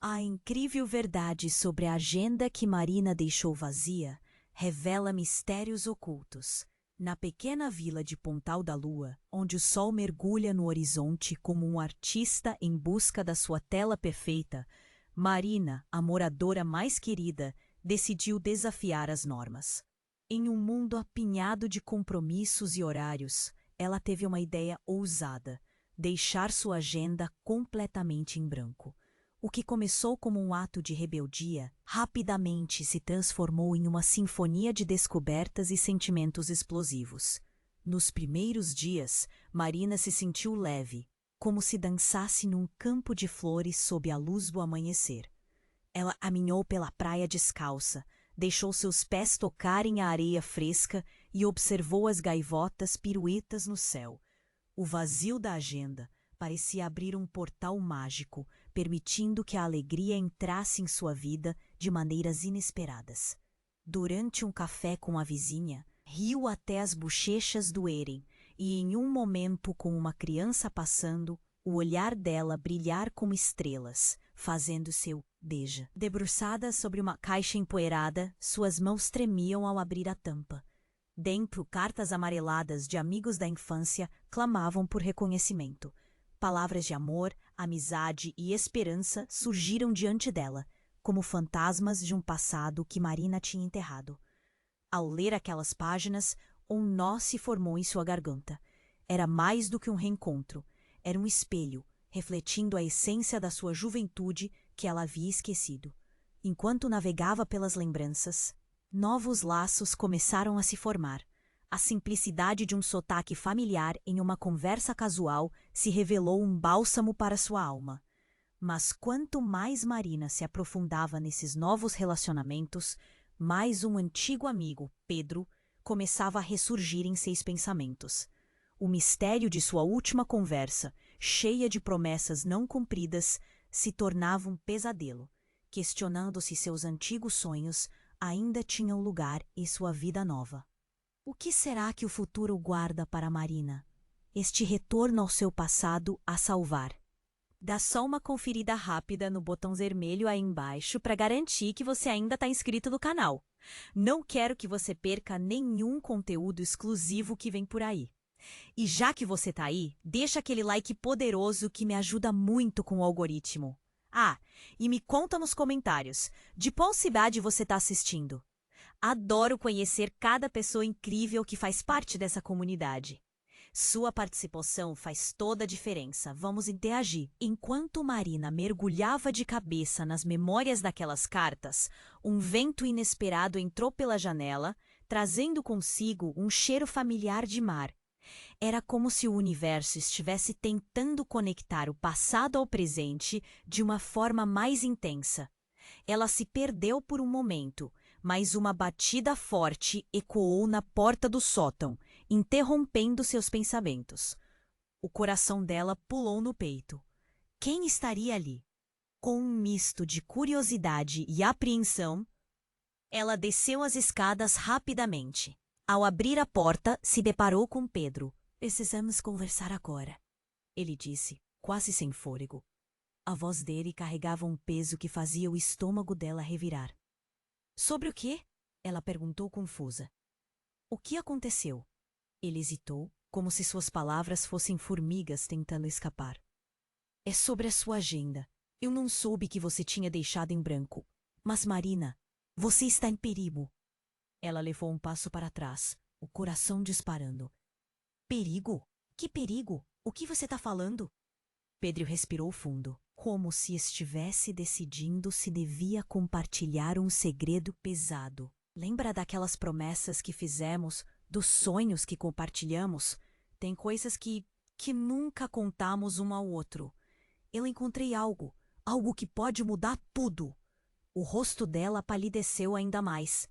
A incrível verdade sobre a agenda que Marina deixou vazia revela mistérios ocultos. Na pequena vila de Pontal da Lua, onde o sol mergulha no horizonte como um artista em busca da sua tela perfeita, Marina, a moradora mais querida, decidiu desafiar as normas. Em um mundo apinhado de compromissos e horários, ela teve uma ideia ousada: deixar sua agenda completamente em branco. O que começou como um ato de rebeldia, rapidamente se transformou em uma sinfonia de descobertas e sentimentos explosivos. Nos primeiros dias, Marina se sentiu leve, como se dançasse num campo de flores sob a luz do amanhecer. Ela caminhou pela praia descalça, deixou seus pés tocarem a areia fresca e observou as gaivotas piruetas no céu. O vazio da agenda parecia abrir um portal mágico, permitindo que a alegria entrasse em sua vida de maneiras inesperadas. Durante um café com a vizinha, riu até as bochechas doerem, e em um momento com uma criança passando, o olhar dela brilhar como estrelas, fazendo seu beija. Debruçada sobre uma caixa empoeirada, suas mãos tremiam ao abrir a tampa. Dentro, cartas amareladas de amigos da infância clamavam por reconhecimento. Palavras de amor, amizade e esperança surgiram diante dela, como fantasmas de um passado que Marina tinha enterrado. Ao ler aquelas páginas, um nó se formou em sua garganta. Era mais do que um reencontro. Era um espelho, refletindo a essência da sua juventude que ela havia esquecido. Enquanto navegava pelas lembranças, novos laços começaram a se formar. A simplicidade de um sotaque familiar em uma conversa casual se revelou um bálsamo para sua alma. Mas quanto mais Marina se aprofundava nesses novos relacionamentos, mais um antigo amigo, Pedro, começava a ressurgir em seus pensamentos. O mistério de sua última conversa, cheia de promessas não cumpridas, se tornava um pesadelo, questionando se seus antigos sonhos ainda tinham lugar em sua vida nova. O que será que o futuro guarda para Marina? Este retorno ao seu passado a salvar. Dá só uma conferida rápida no botão vermelho aí embaixo para garantir que você ainda está inscrito no canal. Não quero que você perca nenhum conteúdo exclusivo que vem por aí. E já que você está aí, deixa aquele like poderoso que me ajuda muito com o algoritmo. Ah, e me conta nos comentários, de qual cidade você está assistindo? Adoro conhecer cada pessoa incrível que faz parte dessa comunidade. Sua participação faz toda a diferença. Vamos interagir. Enquanto Marina mergulhava de cabeça nas memórias daquelas cartas, um vento inesperado entrou pela janela, trazendo consigo um cheiro familiar de mar. Era como se o universo estivesse tentando conectar o passado ao presente de uma forma mais intensa. Ela se perdeu por um momento, mas uma batida forte ecoou na porta do sótão, interrompendo seus pensamentos. O coração dela pulou no peito. Quem estaria ali? Com um misto de curiosidade e apreensão, ela desceu as escadas rapidamente. Ao abrir a porta, se deparou com Pedro. Precisamos conversar agora, ele disse, quase sem fôlego. A voz dele carregava um peso que fazia o estômago dela revirar. Sobre o quê? Ela perguntou confusa. O que aconteceu? Ele hesitou, como se suas palavras fossem formigas tentando escapar. É sobre a sua agenda. Eu não soube que você tinha deixado em branco. Mas, Marina, você está em perigo. Ela levou um passo para trás, o coração disparando. Perigo? Que perigo? O que você está falando? Pedro respirou fundo, como se estivesse decidindo se devia compartilhar um segredo pesado. Lembra daquelas promessas que fizemos, dos sonhos que compartilhamos? Tem coisas que nunca contamos um ao outro. Eu encontrei algo que pode mudar tudo. O rosto dela palideceu ainda mais.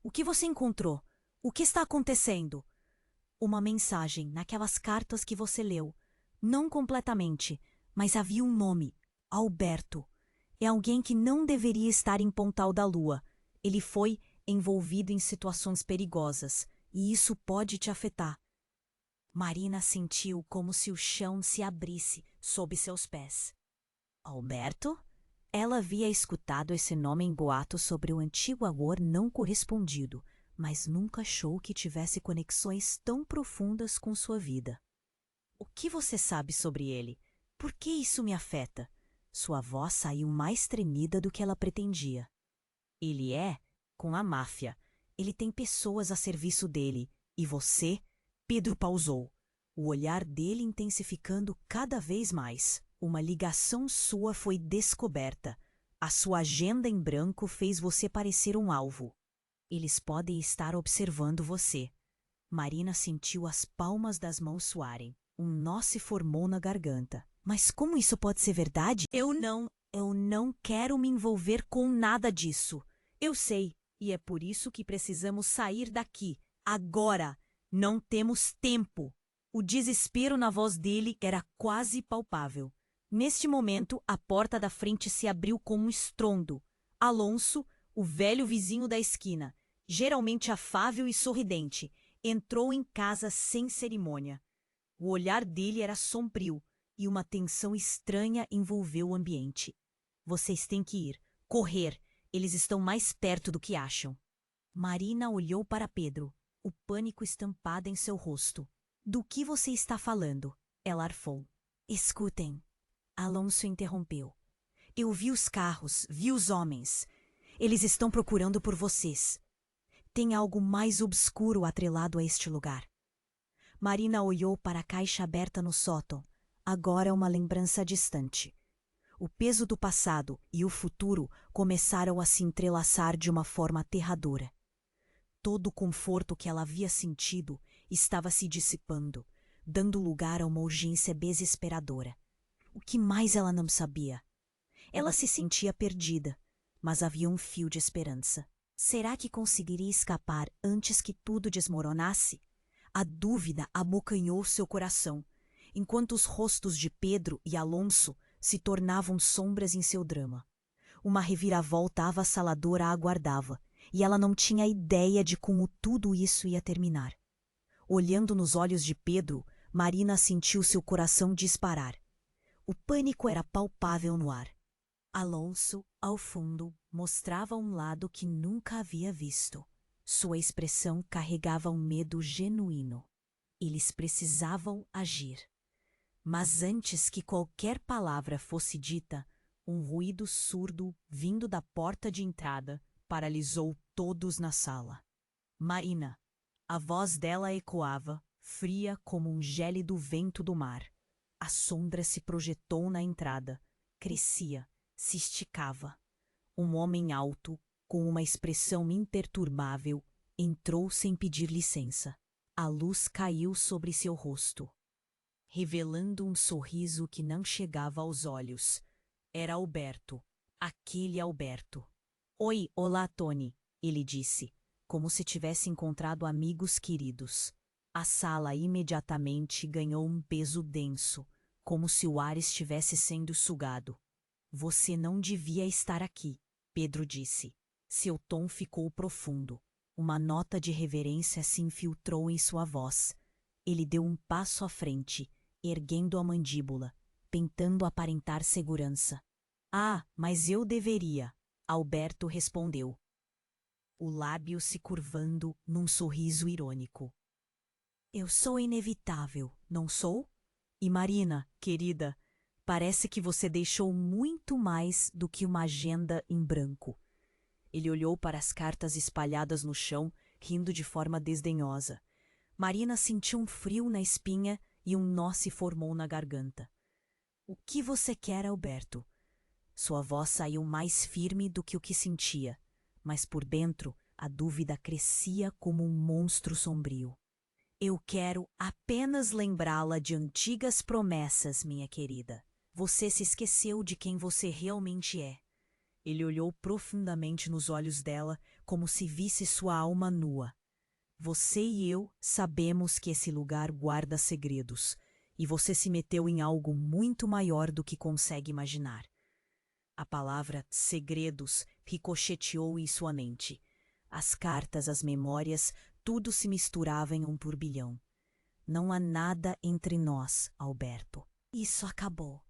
O que você encontrou? O que está acontecendo? Uma mensagem naquelas cartas que você leu. Não completamente, mas havia um nome. Alberto. É alguém que não deveria estar em Pontal da Lua. Ele foi envolvido em situações perigosas, e isso pode te afetar. Marina sentiu como se o chão se abrisse sob seus pés. Alberto? Ela havia escutado esse nome em boatos sobre o antigo amor não correspondido, mas nunca achou que tivesse conexões tão profundas com sua vida. O que você sabe sobre ele? Por que isso me afeta? Sua voz saiu mais tremida do que ela pretendia. Ele é com a máfia. Ele tem pessoas a serviço dele. E você? Pedro pausou, o olhar dele intensificando cada vez mais. Uma ligação sua foi descoberta. A sua agenda em branco fez você parecer um alvo. Eles podem estar observando você. Marina sentiu as palmas das mãos suarem. Um nó se formou na garganta. Mas como isso pode ser verdade? Eu não quero me envolver com nada disso. Eu sei, e é por isso que precisamos sair daqui, agora. Não temos tempo. O desespero na voz dele era quase palpável. Neste momento, a porta da frente se abriu com um estrondo. Alonso, o velho vizinho da esquina, geralmente afável e sorridente, entrou em casa sem cerimônia. O olhar dele era sombrio e uma tensão estranha envolveu o ambiente. Vocês têm que ir, correr. Eles estão mais perto do que acham. Marina olhou para Pedro, o pânico estampado em seu rosto. Do que você está falando? Ela arfou. Escutem. Alonso interrompeu. Eu vi os carros, vi os homens. Eles estão procurando por vocês. Tem algo mais obscuro atrelado a este lugar. Marina olhou para a caixa aberta no sótão. Agora é uma lembrança distante. O peso do passado e o futuro começaram a se entrelaçar de uma forma aterradora. Todo o conforto que ela havia sentido estava se dissipando, dando lugar a uma urgência desesperadora. O que mais ela não sabia? Ela se sentia perdida, mas havia um fio de esperança. Será que conseguiria escapar antes que tudo desmoronasse? A dúvida abocanhou seu coração, enquanto os rostos de Pedro e Alonso se tornavam sombras em seu drama. Uma reviravolta avassaladora a aguardava, e ela não tinha ideia de como tudo isso ia terminar. Olhando nos olhos de Pedro, Marina sentiu seu coração disparar. O pânico era palpável no ar. Alonso, ao fundo, mostrava um lado que nunca havia visto. Sua expressão carregava um medo genuíno. Eles precisavam agir. Mas antes que qualquer palavra fosse dita, um ruído surdo vindo da porta de entrada paralisou todos na sala. Marina. A voz dela ecoava, fria como um gélido vento do mar. A sombra se projetou na entrada, crescia, se esticava. Um homem alto, com uma expressão imperturbável, entrou sem pedir licença. A luz caiu sobre seu rosto, revelando um sorriso que não chegava aos olhos. Era Alberto, aquele Alberto. Oi, olá, Tony, ele disse, como se tivesse encontrado amigos queridos. A sala imediatamente ganhou um peso denso, como se o ar estivesse sendo sugado. Você não devia estar aqui, Pedro disse. Seu tom ficou profundo. Uma nota de reverência se infiltrou em sua voz. Ele deu um passo à frente, erguendo a mandíbula, tentando aparentar segurança. Ah, mas eu deveria, Alberto respondeu, o lábio se curvando num sorriso irônico. Eu sou inevitável, não sou? E Marina, querida, parece que você deixou muito mais do que uma agenda em branco. Ele olhou para as cartas espalhadas no chão, rindo de forma desdenhosa. Marina sentiu um frio na espinha e um nó se formou na garganta. O que você quer, Alberto? Sua voz saiu mais firme do que o que sentia, mas por dentro a dúvida crescia como um monstro sombrio. Eu quero apenas lembrá-la de antigas promessas, minha querida. Você se esqueceu de quem você realmente é. Ele olhou profundamente nos olhos dela, como se visse sua alma nua. Você e eu sabemos que esse lugar guarda segredos, e você se meteu em algo muito maior do que consegue imaginar. A palavra segredos ricocheteou em sua mente. As cartas, as memórias, tudo se misturava em um turbilhão. Não há nada entre nós, Alberto. Isso acabou.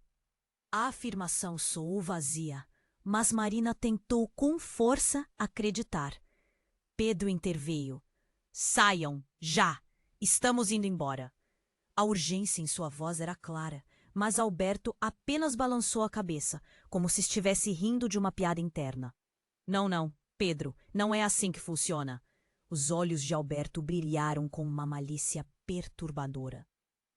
A afirmação soou vazia, mas Marina tentou com força acreditar. Pedro interveio. Saiam, já! Estamos indo embora. A urgência em sua voz era clara, mas Alberto apenas balançou a cabeça, como se estivesse rindo de uma piada interna. Não, não, Pedro, não é assim que funciona. Os olhos de Alberto brilharam com uma malícia perturbadora.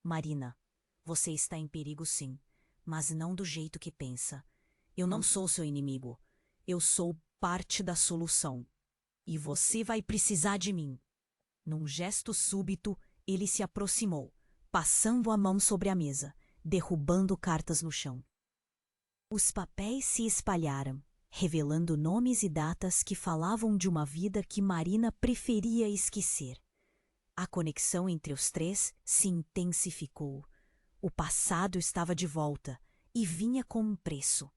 Marina, você está em perigo sim, mas não do jeito que pensa. Eu não sou seu inimigo. Eu sou parte da solução. E você vai precisar de mim. Num gesto súbito, ele se aproximou, passando a mão sobre a mesa, derrubando cartas no chão. Os papéis se espalharam, revelando nomes e datas que falavam de uma vida que Marina preferia esquecer. A conexão entre os três se intensificou. O passado estava de volta e vinha com um preço.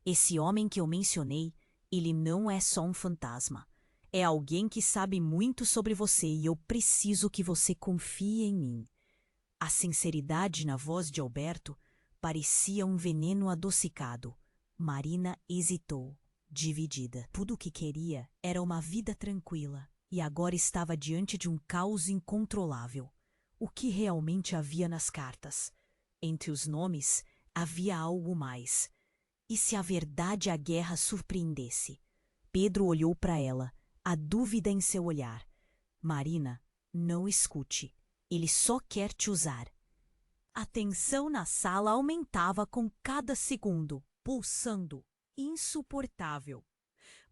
Esse homem que eu mencionei, ele não é só um fantasma. É alguém que sabe muito sobre você e eu preciso que você confie em mim. A sinceridade na voz de Alberto parecia um veneno adocicado. Marina hesitou, dividida. Tudo o que queria era uma vida tranquila e agora estava diante de um caos incontrolável. O que realmente havia nas cartas? Entre os nomes, havia algo mais. E se a verdade a guerra surpreendesse? Pedro olhou para ela, a dúvida em seu olhar. Marina, não escute. Ele só quer te usar. A tensão na sala aumentava com cada segundo, pulsando, insuportável.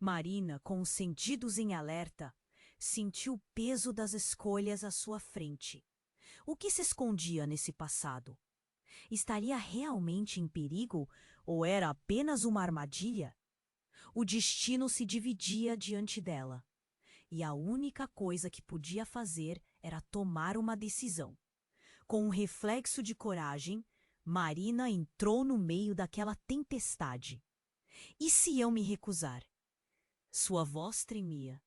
Marina, com os sentidos em alerta, sentiu o peso das escolhas à sua frente. O que se escondia nesse passado? Estaria realmente em perigo ou era apenas uma armadilha? O destino se dividia diante dela, e a única coisa que podia fazer era tomar uma decisão. Com um reflexo de coragem, Marina entrou no meio daquela tempestade. E se eu me recusar? Sua voz tremia,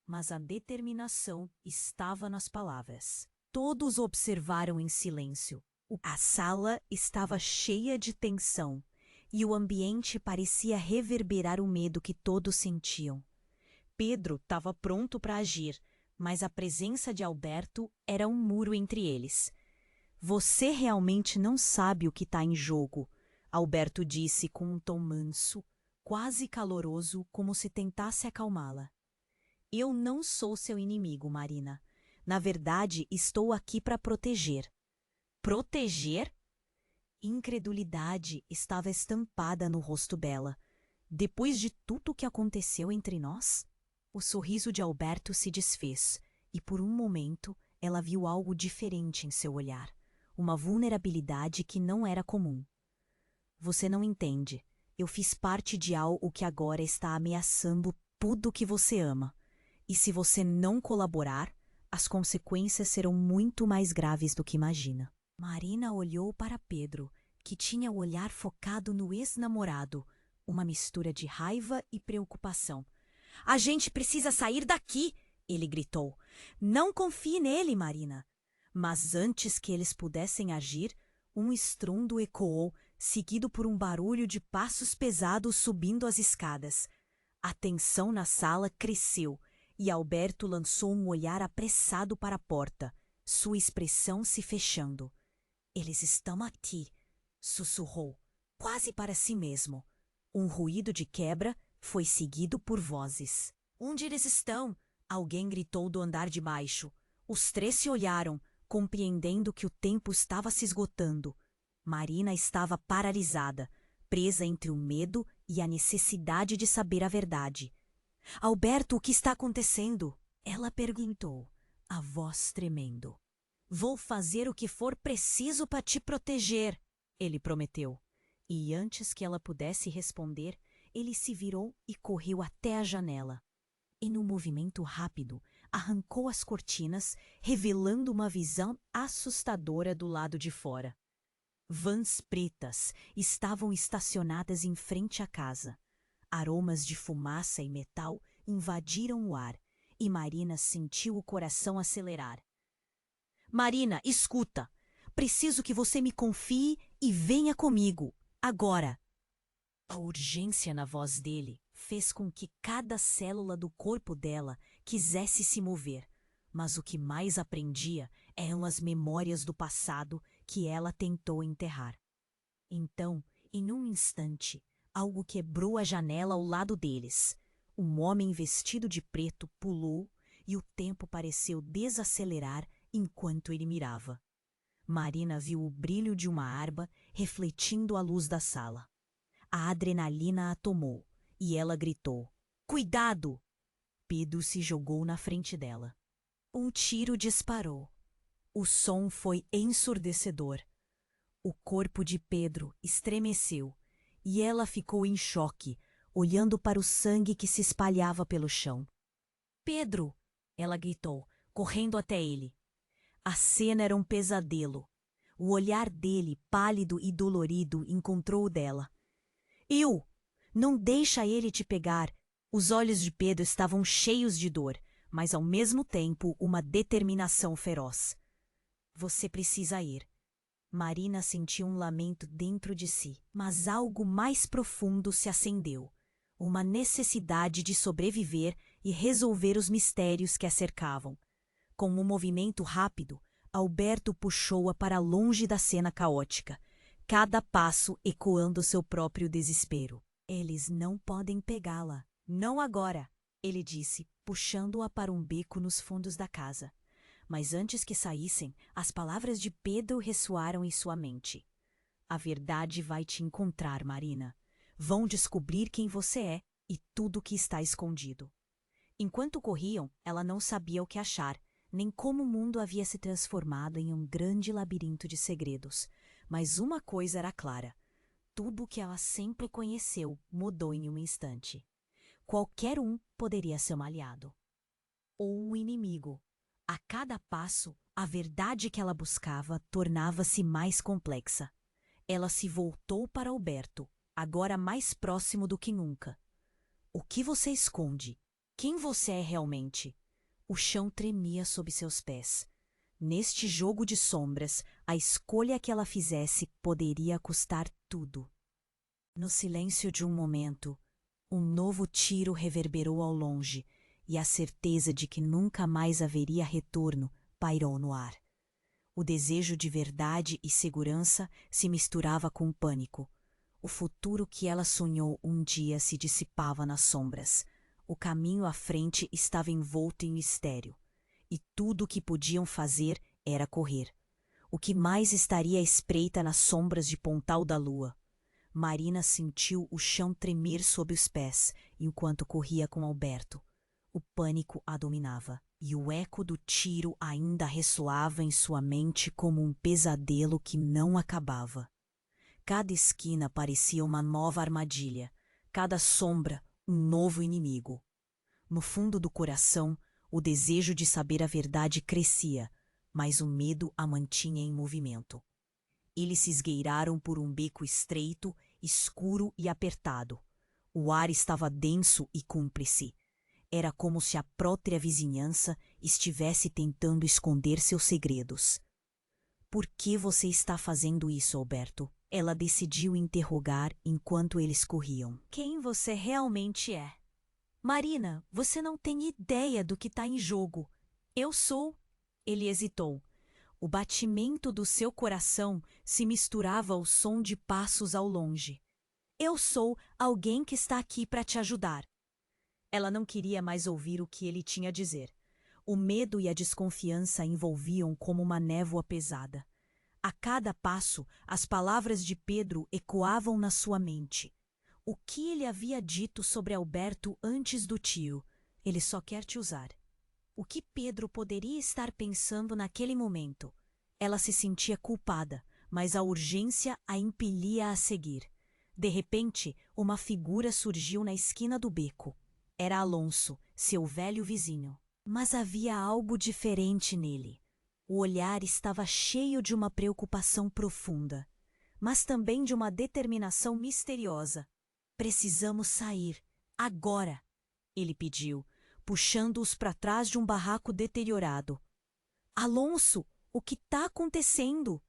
mas a determinação estava nas palavras. Todos observaram em silêncio. A sala estava cheia de tensão e o ambiente parecia reverberar o medo que todos sentiam. Pedro estava pronto para agir, mas a presença de Alberto era um muro entre eles. Você realmente não sabe o que está em jogo, Alberto disse com um tom manso, quase caloroso, como se tentasse acalmá-la. Eu não sou seu inimigo, Marina. Na verdade, estou aqui para proteger. Proteger? Incredulidade estava estampada no rosto dela. Depois de tudo o que aconteceu entre nós? O sorriso de Alberto se desfez, e por um momento ela viu algo diferente em seu olhar. Uma vulnerabilidade que não era comum. Você não entende. Eu fiz parte de algo que agora está ameaçando tudo o que você ama. E se você não colaborar, as consequências serão muito mais graves do que imagina. Marina olhou para Pedro, que tinha o olhar focado no ex-namorado, uma mistura de raiva e preocupação. A gente precisa sair daqui, ele gritou. Não confie nele, Marina. Mas antes que eles pudessem agir, um estrondo ecoou, seguido por um barulho de passos pesados subindo as escadas. A tensão na sala cresceu e Alberto lançou um olhar apressado para a porta, sua expressão se fechando. Eles estão aqui, sussurrou, quase para si mesmo. Um ruído de quebra foi seguido por vozes. Onde eles estão? Alguém gritou do andar de baixo. Os três se olharam, compreendendo que o tempo estava se esgotando. Marina estava paralisada, presa entre o medo e a necessidade de saber a verdade. Alberto, o que está acontecendo? Ela perguntou, a voz tremendo. Vou fazer o que for preciso para te proteger, ele prometeu. E antes que ela pudesse responder, ele se virou e correu até a janela. E num movimento rápido, arrancou as cortinas, revelando uma visão assustadora do lado de fora. Vans pretas estavam estacionadas em frente à casa. Aromas de fumaça e metal invadiram o ar, e Marina sentiu o coração acelerar. Marina, escuta! Preciso que você me confie e venha comigo, agora! A urgência na voz dele fez com que cada célula do corpo dela quisesse se mover, mas o que mais aprendia eram as memórias do passado que ela tentou enterrar. Então, em um instante, algo quebrou a janela ao lado deles. Um homem vestido de preto pulou e o tempo pareceu desacelerar enquanto ele mirava. Marina viu o brilho de uma arma refletindo a luz da sala. A adrenalina a tomou e ela gritou: "Cuidado!" Pedro se jogou na frente dela. Um tiro disparou. O som foi ensurdecedor. O corpo de Pedro estremeceu e ela ficou em choque, olhando para o sangue que se espalhava pelo chão. "Pedro!" ela gritou, correndo até ele. A cena era um pesadelo. O olhar dele, pálido e dolorido, encontrou o dela. "Eu! Não deixa ele te pegar!" Os olhos de Pedro estavam cheios de dor, mas ao mesmo tempo uma determinação feroz. "Você precisa ir." Marina sentiu um lamento dentro de si, mas algo mais profundo se acendeu. Uma necessidade de sobreviver e resolver os mistérios que a cercavam. Com um movimento rápido, Alberto puxou-a para longe da cena caótica, cada passo ecoando seu próprio desespero. "Eles não podem pegá-la. Não agora," ele disse, puxando-a para um beco nos fundos da casa. Mas antes que saíssem, as palavras de Pedro ressoaram em sua mente. "A verdade vai te encontrar, Marina. Vão descobrir quem você é e tudo o que está escondido." Enquanto corriam, ela não sabia o que achar, nem como o mundo havia se transformado em um grande labirinto de segredos. Mas uma coisa era clara: tudo o que ela sempre conheceu mudou em um instante. Qualquer um poderia ser um aliado. Ou um inimigo. A cada passo, a verdade que ela buscava tornava-se mais complexa. Ela se voltou para Alberto, agora mais próximo do que nunca. "O que você esconde? Quem você é realmente?" O chão tremia sob seus pés. Neste jogo de sombras, a escolha que ela fizesse poderia custar tudo. No silêncio de um momento, um novo tiro reverberou ao longe, e a certeza de que nunca mais haveria retorno pairou no ar. O desejo de verdade e segurança se misturava com o pânico. O futuro que ela sonhou um dia se dissipava nas sombras. O caminho à frente estava envolto em mistério, e tudo o que podiam fazer era correr. O que mais estaria à espreita nas sombras de Pontal da Lua? Marina sentiu o chão tremer sob os pés enquanto corria com Alberto. O pânico a dominava, e o eco do tiro ainda ressoava em sua mente como um pesadelo que não acabava. Cada esquina parecia uma nova armadilha, cada sombra um novo inimigo. No fundo do coração, o desejo de saber a verdade crescia, mas o medo a mantinha em movimento. Eles se esgueiraram por um beco estreito, escuro e apertado. O ar estava denso e cúmplice. Era como se a própria vizinhança estivesse tentando esconder seus segredos. "Por que você está fazendo isso, Alberto?" Ela decidiu interrogar enquanto eles corriam. "Quem você realmente é?" "Marina, você não tem ideia do que está em jogo." "Eu sou." Ele hesitou. O batimento do seu coração se misturava ao som de passos ao longe. "Eu sou alguém que está aqui para te ajudar." Ela não queria mais ouvir o que ele tinha a dizer. O medo e a desconfiança a envolviam como uma névoa pesada. A cada passo, as palavras de Pedro ecoavam na sua mente. O que ele havia dito sobre Alberto antes do tiro? "Ele só quer te usar." O que Pedro poderia estar pensando naquele momento? Ela se sentia culpada, mas a urgência a impelia a seguir. De repente, uma figura surgiu na esquina do beco. Era Alonso, seu velho vizinho. Mas havia algo diferente nele. O olhar estava cheio de uma preocupação profunda, mas também de uma determinação misteriosa. "Precisamos sair, agora," ele pediu, puxando-os para trás de um barraco deteriorado. "Alonso, o que está acontecendo?"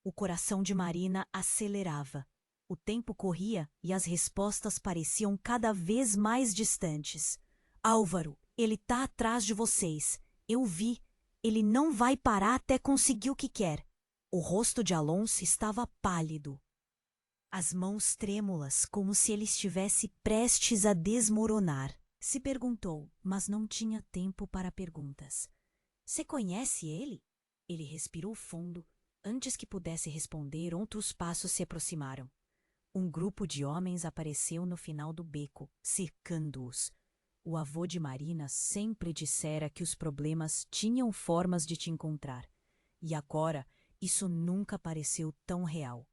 O coração de Marina acelerava. O tempo corria e as respostas pareciam cada vez mais distantes. Álvaro, ele tá atrás de vocês. Eu vi. Ele não vai parar até conseguir o que quer. O rosto de Alonso estava pálido. As mãos trêmulas, como se ele estivesse prestes a desmoronar. Se perguntou, mas não tinha tempo para perguntas. Você conhece ele? Ele respirou fundo. Antes que pudesse responder, outros passos se aproximaram. Um grupo de homens apareceu no final do beco, cercando-os. O avô de Marina sempre dissera que os problemas tinham formas de te encontrar. E agora, isso nunca pareceu tão real.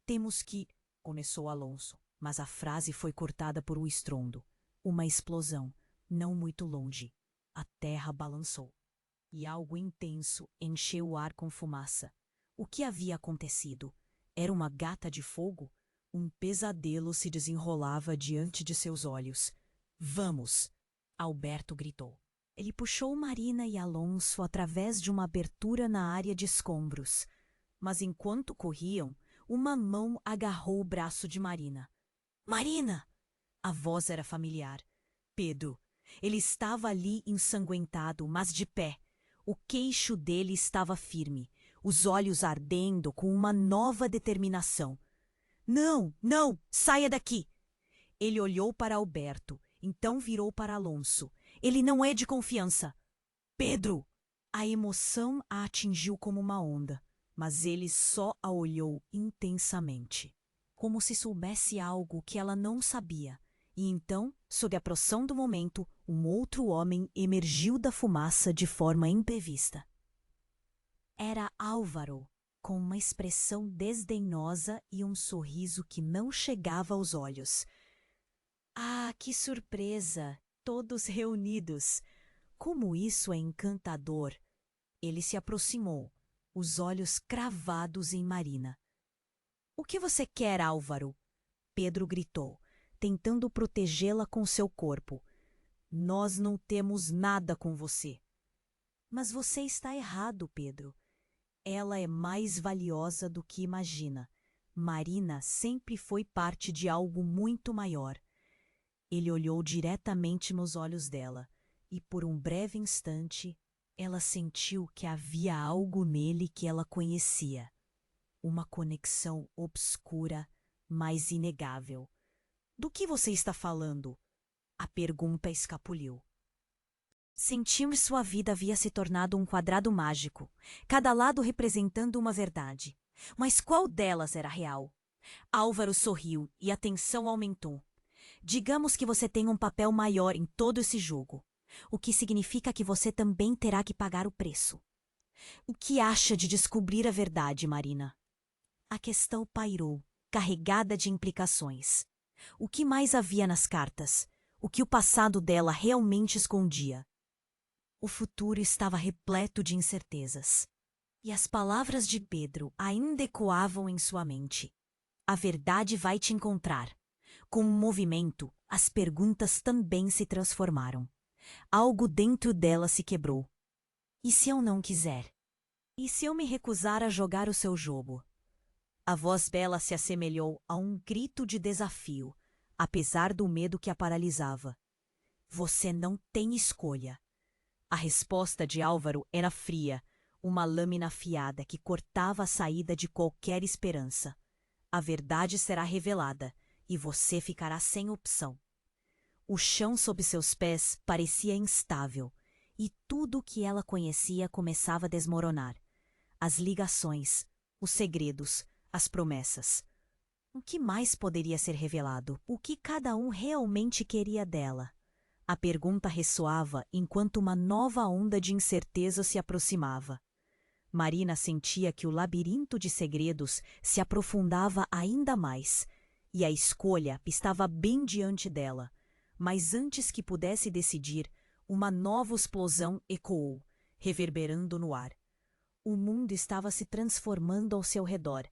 Temos que... começou Alonso, mas a frase foi cortada por um estrondo. Uma explosão, não muito longe. A terra balançou. E algo intenso encheu o ar com fumaça. O que havia acontecido? Era uma gata de fogo? Um pesadelo se desenrolava diante de seus olhos. Vamos! Alberto gritou. Ele puxou Marina e Alonso através de uma abertura na área de escombros. Mas enquanto corriam, uma mão agarrou o braço de Marina. Marina! A voz era familiar. Pedro. Ele estava ali ensanguentado, mas de pé. O queixo dele estava firme, os olhos ardendo com uma nova determinação. Não, não, saia daqui! Ele olhou para Alberto, então virou para Alonso. Ele não é de confiança. Pedro! A emoção a atingiu como uma onda, mas ele só a olhou intensamente, como se soubesse algo que ela não sabia. E então, sob a pressão do momento, um outro homem emergiu da fumaça de forma imprevista. Era Álvaro, com uma expressão desdenhosa e um sorriso que não chegava aos olhos. Ah, que surpresa! Todos reunidos! Como isso é encantador! Ele se aproximou, os olhos cravados em Marina. O que você quer, Álvaro? Pedro gritou, tentando protegê-la com seu corpo. Nós não temos nada com você. Mas você está errado, Pedro. Ela é mais valiosa do que imagina. Marina sempre foi parte de algo muito maior. Ele olhou diretamente nos olhos dela, e por um breve instante, ela sentiu que havia algo nele que ela conhecia. Uma conexão obscura, mas inegável. Do que você está falando? A pergunta escapuliu. Sentiu que sua vida havia se tornado um quadrado mágico, cada lado representando uma verdade. Mas qual delas era real? Álvaro sorriu e a tensão aumentou. Digamos que você tem um papel maior em todo esse jogo, o que significa que você também terá que pagar o preço. O que acha de descobrir a verdade, Marina? A questão pairou, carregada de implicações. O que mais havia nas cartas? O que o passado dela realmente escondia? O futuro estava repleto de incertezas. E as palavras de Pedro ainda ecoavam em sua mente. A verdade vai te encontrar. Com um movimento, as perguntas também se transformaram. Algo dentro dela se quebrou. E se eu não quiser? E se eu me recusar a jogar o seu jogo? A voz dela se assemelhou a um grito de desafio, apesar do medo que a paralisava. Você não tem escolha. A resposta de Álvaro era fria, uma lâmina afiada que cortava a saída de qualquer esperança. A verdade será revelada, e você ficará sem opção. O chão sob seus pés parecia instável, e tudo o que ela conhecia começava a desmoronar. As ligações, os segredos, as promessas. O que mais poderia ser revelado? O que cada um realmente queria dela? A pergunta ressoava enquanto uma nova onda de incerteza se aproximava. Marina sentia que o labirinto de segredos se aprofundava ainda mais, e a escolha estava bem diante dela. Mas antes que pudesse decidir, uma nova explosão ecoou, reverberando no ar. O mundo estava se transformando ao seu redor,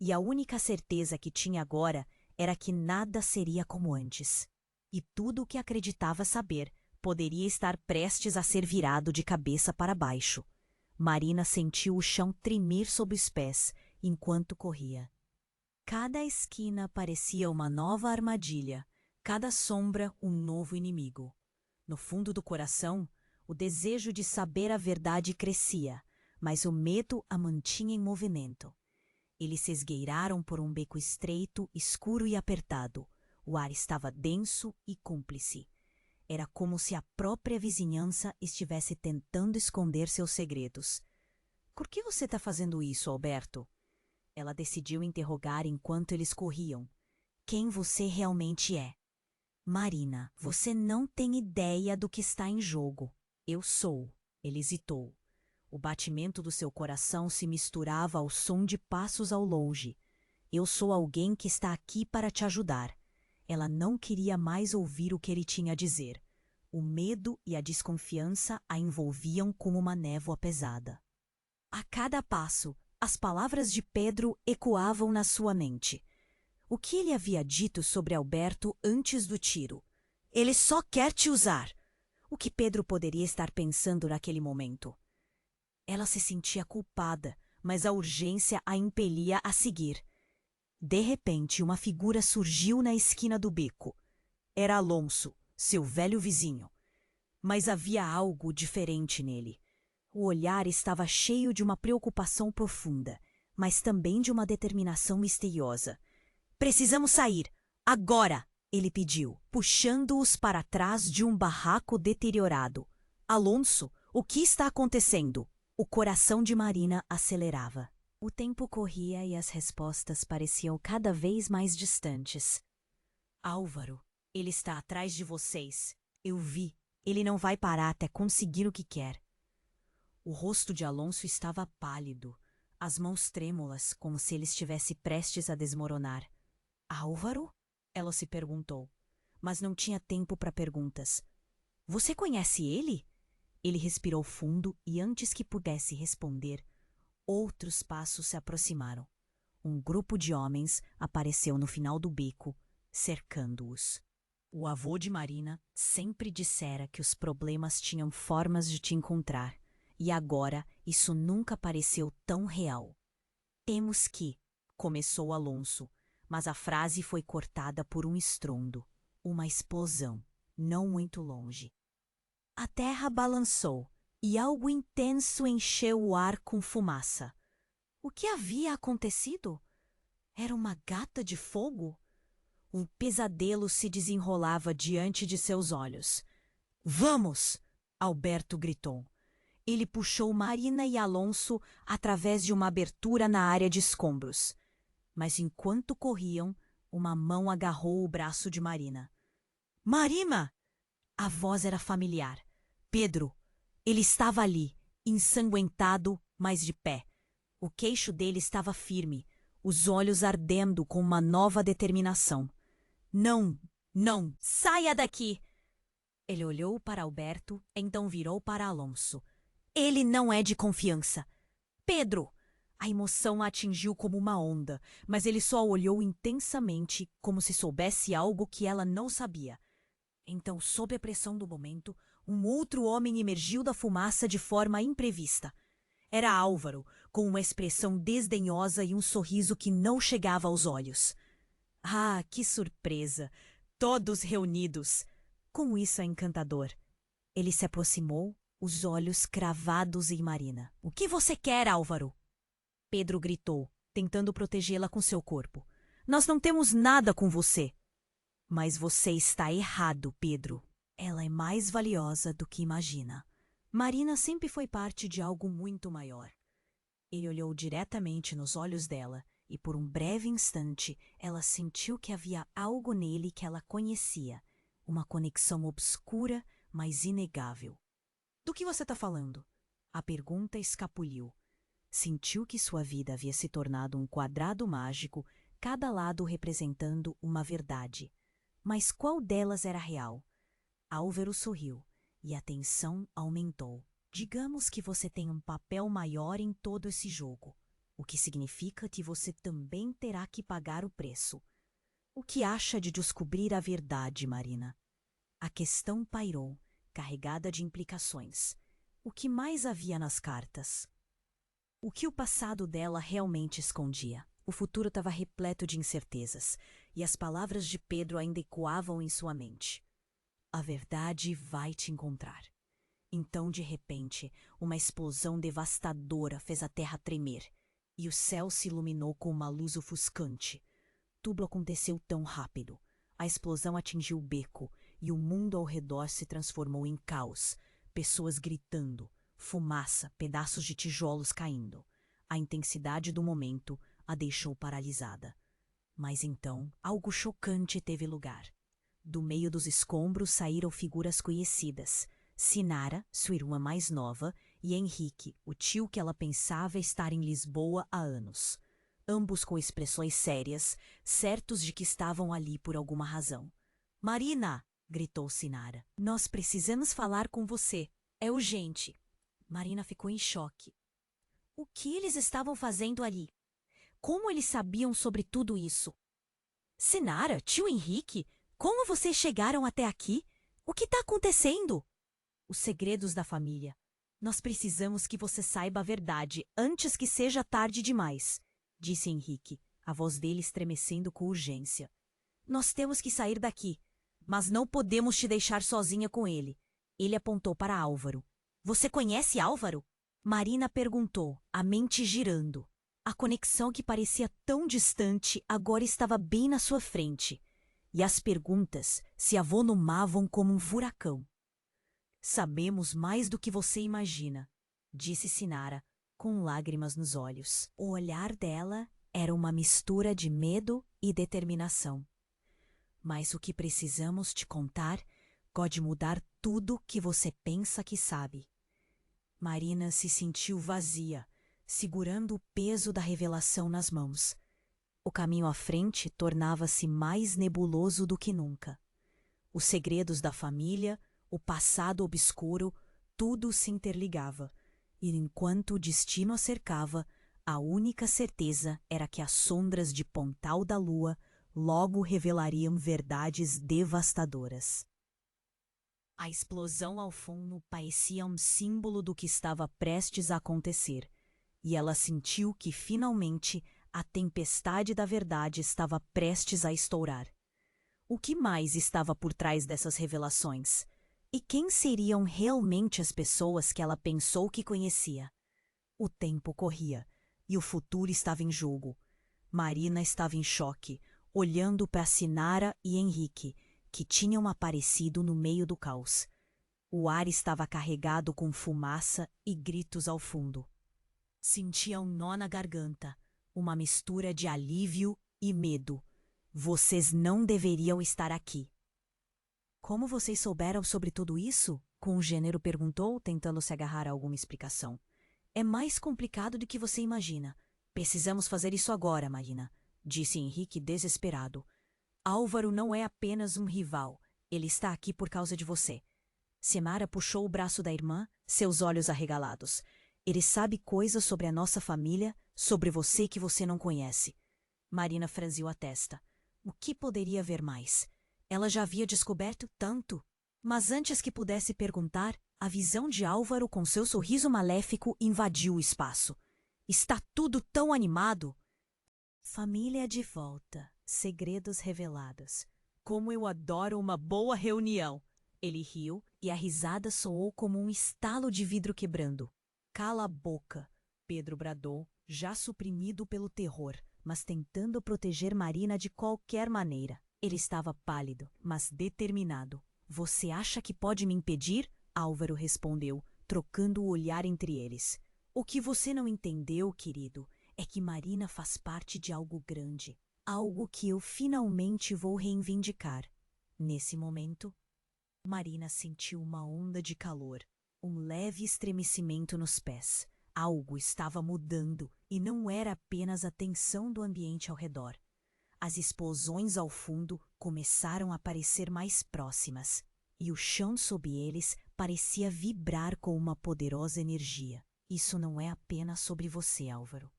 e a única certeza que tinha agora era que nada seria como antes. E tudo o que acreditava saber poderia estar prestes a ser virado de cabeça para baixo. Marina sentiu o chão tremer sob os pés enquanto corria. Cada esquina parecia uma nova armadilha, cada sombra um novo inimigo. No fundo do coração, o desejo de saber a verdade crescia, mas o medo a mantinha em movimento. Eles se esgueiraram por um beco estreito, escuro e apertado. O ar estava denso e cúmplice. Era como se a própria vizinhança estivesse tentando esconder seus segredos. Por que você está fazendo isso, Alberto? Ela decidiu interrogar enquanto eles corriam. Quem você realmente é? Marina, você não tem ideia do que está em jogo. Eu sou. Ele hesitou. O batimento do seu coração se misturava ao som de passos ao longe. Eu sou alguém que está aqui para te ajudar. Ela não queria mais ouvir o que ele tinha a dizer. O medo e a desconfiança a envolviam como uma névoa pesada. A cada passo, as palavras de Pedro ecoavam na sua mente. O que ele havia dito sobre Alberto antes do tiro? Ele só quer te usar. O que Pedro poderia estar pensando naquele momento? Ela se sentia culpada, mas a urgência a impelia a seguir. De repente, uma figura surgiu na esquina do beco. Era Alonso, seu velho vizinho. Mas havia algo diferente nele. O olhar estava cheio de uma preocupação profunda, mas também de uma determinação misteriosa. Precisamos sair, agora! Ele pediu, puxando-os para trás de um barraco deteriorado. Alonso, o que está acontecendo? O coração de Marina acelerava. O tempo corria e as respostas pareciam cada vez mais distantes. Álvaro, ele está atrás de vocês. Eu vi. Ele não vai parar até conseguir o que quer. O rosto de Alonso estava pálido, as mãos trêmulas, como se ele estivesse prestes a desmoronar. Álvaro? Ela se perguntou, mas não tinha tempo para perguntas. Você conhece ele? Ele respirou fundo e antes que pudesse responder, outros passos se aproximaram. Um grupo de homens apareceu no final do beco, cercando-os. O avô de Marina sempre dissera que os problemas tinham formas de te encontrar, e agora isso nunca pareceu tão real. Temos que, começou Alonso, mas a frase foi cortada por um estrondo, uma explosão, não muito longe. A terra balançou e algo intenso encheu o ar com fumaça. O que havia acontecido? Era uma gata de fogo? Um pesadelo se desenrolava diante de seus olhos. Vamos! Alberto gritou. Ele puxou Marina e Alonso através de uma abertura na área de escombros. Mas enquanto corriam, uma mão agarrou o braço de Marina. Marina! A voz era familiar. Pedro. Ele estava ali, ensanguentado, mas de pé. O queixo dele estava firme, os olhos ardendo com uma nova determinação. Não, não, saia daqui! Ele olhou para Alberto, então virou para Alonso. Ele não é de confiança. Pedro! A emoção a atingiu como uma onda, mas ele só olhou intensamente, como se soubesse algo que ela não sabia. Então, sob a pressão do momento, um outro homem emergiu da fumaça de forma imprevista. Era Álvaro, com uma expressão desdenhosa e um sorriso que não chegava aos olhos. Ah, que surpresa! Todos reunidos! Como isso é encantador! Ele se aproximou, os olhos cravados em Marina. O que você quer, Álvaro? Pedro gritou, tentando protegê-la com seu corpo. Nós não temos nada com você. Mas você está errado, Pedro. Ela é mais valiosa do que imagina. Marina sempre foi parte de algo muito maior. Ele olhou diretamente nos olhos dela e por um breve instante ela sentiu que havia algo nele que ela conhecia, uma conexão obscura, mas inegável. Do que você está falando? A pergunta escapuliu. Sentiu que sua vida havia se tornado um quadrado mágico, cada lado representando uma verdade. Mas qual delas era real? Álvaro sorriu e a tensão aumentou. Digamos que você tem um papel maior em todo esse jogo, o que significa que você também terá que pagar o preço. O que acha de descobrir a verdade, Marina? A questão pairou, carregada de implicações. O que mais havia nas cartas? O que o passado dela realmente escondia? O futuro estava repleto de incertezas, e as palavras de Pedro ainda ecoavam em sua mente. A verdade vai te encontrar. Então, de repente, uma explosão devastadora fez a terra tremer, e o céu se iluminou com uma luz ofuscante. Tudo aconteceu tão rápido. A explosão atingiu o beco, e o mundo ao redor se transformou em caos. Pessoas gritando, fumaça, pedaços de tijolos caindo. A intensidade do momento a deixou paralisada. Mas então, algo chocante teve lugar. Do meio dos escombros saíram figuras conhecidas. Sinara, sua irmã mais nova, e Henrique, o tio que ela pensava estar em Lisboa há anos. Ambos com expressões sérias, certos de que estavam ali por alguma razão. "Marina!" gritou Sinara. "Nós precisamos falar com você. É urgente." Marina ficou em choque. O que eles estavam fazendo ali? Como eles sabiam sobre tudo isso? "Sinara, tio Henrique, como vocês chegaram até aqui? O que está acontecendo?" "Os segredos da família. Nós precisamos que você saiba a verdade antes que seja tarde demais", disse Henrique, a voz dele estremecendo com urgência. "Nós temos que sair daqui, mas não podemos te deixar sozinha com ele." Ele apontou para Álvaro. "Você conhece Álvaro?" Marina perguntou, a mente girando. A conexão que parecia tão distante agora estava bem na sua frente, e as perguntas se avolumavam como um furacão. "Sabemos mais do que você imagina", disse Sinara, com lágrimas nos olhos. O olhar dela era uma mistura de medo e determinação. "Mas o que precisamos te contar pode mudar tudo que você pensa que sabe." Marina se sentiu vazia, segurando o peso da revelação nas mãos. O caminho à frente tornava-se mais nebuloso do que nunca. Os segredos da família, o passado obscuro, tudo se interligava, e enquanto o destino a cercava, a única certeza era que as sombras de Pontal da Lua logo revelariam verdades devastadoras. A explosão ao fundo parecia um símbolo do que estava prestes a acontecer, e ela sentiu que, finalmente, a tempestade da verdade estava prestes a estourar. O que mais estava por trás dessas revelações? E quem seriam realmente as pessoas que ela pensou que conhecia? O tempo corria, e o futuro estava em jogo. Marina estava em choque, olhando para Sinara e Henrique, que tinham aparecido no meio do caos. O ar estava carregado com fumaça e gritos ao fundo. Sentia um nó na garganta, uma mistura de alívio e medo. "Vocês não deveriam estar aqui." "Como vocês souberam sobre tudo isso?" Congênero perguntou, tentando se agarrar a alguma explicação. "É mais complicado do que você imagina. Precisamos fazer isso agora, Marina", disse Henrique desesperado. "Álvaro não é apenas um rival. Ele está aqui por causa de você." Sinara puxou o braço da irmã, seus olhos arregalados. "Ele sabe coisas sobre a nossa família, sobre você que você não conhece." Marina franziu a testa. O que poderia haver mais? Ela já havia descoberto tanto. Mas antes que pudesse perguntar, a visão de Álvaro com seu sorriso maléfico invadiu o espaço. "Está tudo tão animado." "Família de volta, segredos revelados. Como eu adoro uma boa reunião." Ele riu e a risada soou como um estalo de vidro quebrando. "Cala a boca", Pedro bradou, já suprimido pelo terror, mas tentando proteger Marina de qualquer maneira. Ele estava pálido, mas determinado. "Você acha que pode me impedir?" Álvaro respondeu, trocando o olhar entre eles. "O que você não entendeu, querido, é que Marina faz parte de algo grande. Algo que eu finalmente vou reivindicar." Nesse momento, Marina sentiu uma onda de calor, um leve estremecimento nos pés. Algo estava mudando e não era apenas a tensão do ambiente ao redor. As explosões ao fundo começaram a parecer mais próximas, e o chão sob eles parecia vibrar com uma poderosa energia. "Isso não é apenas sobre você, Álvaro.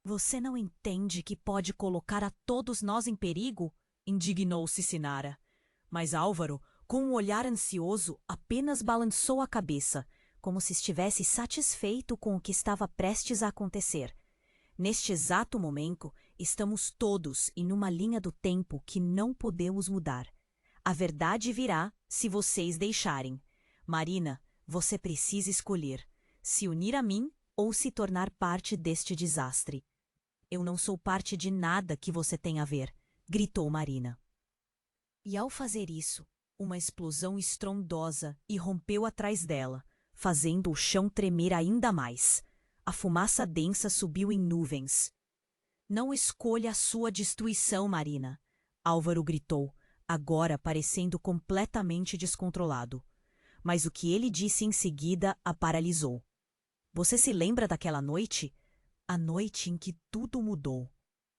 Você não entende que pode colocar a todos nós em perigo?" indignou-se Sinara. Mas Álvaro, com um olhar ansioso, apenas balançou a cabeça, como se estivesse satisfeito com o que estava prestes a acontecer. Neste exato momento, Estamos todos em uma linha do tempo que não podemos mudar. A verdade virá se vocês deixarem. Marina, você precisa escolher se unir a mim ou se tornar parte deste desastre. Eu não sou parte de nada que você tem a ver, gritou Marina. E ao fazer isso, uma explosão estrondosa irrompeu atrás dela, fazendo o chão tremer ainda mais. A fumaça densa subiu em nuvens. Não escolha a sua destruição, Marina, Álvaro gritou, agora parecendo completamente descontrolado. Mas o que ele disse em seguida a paralisou. Você se lembra daquela noite? A noite em que tudo mudou.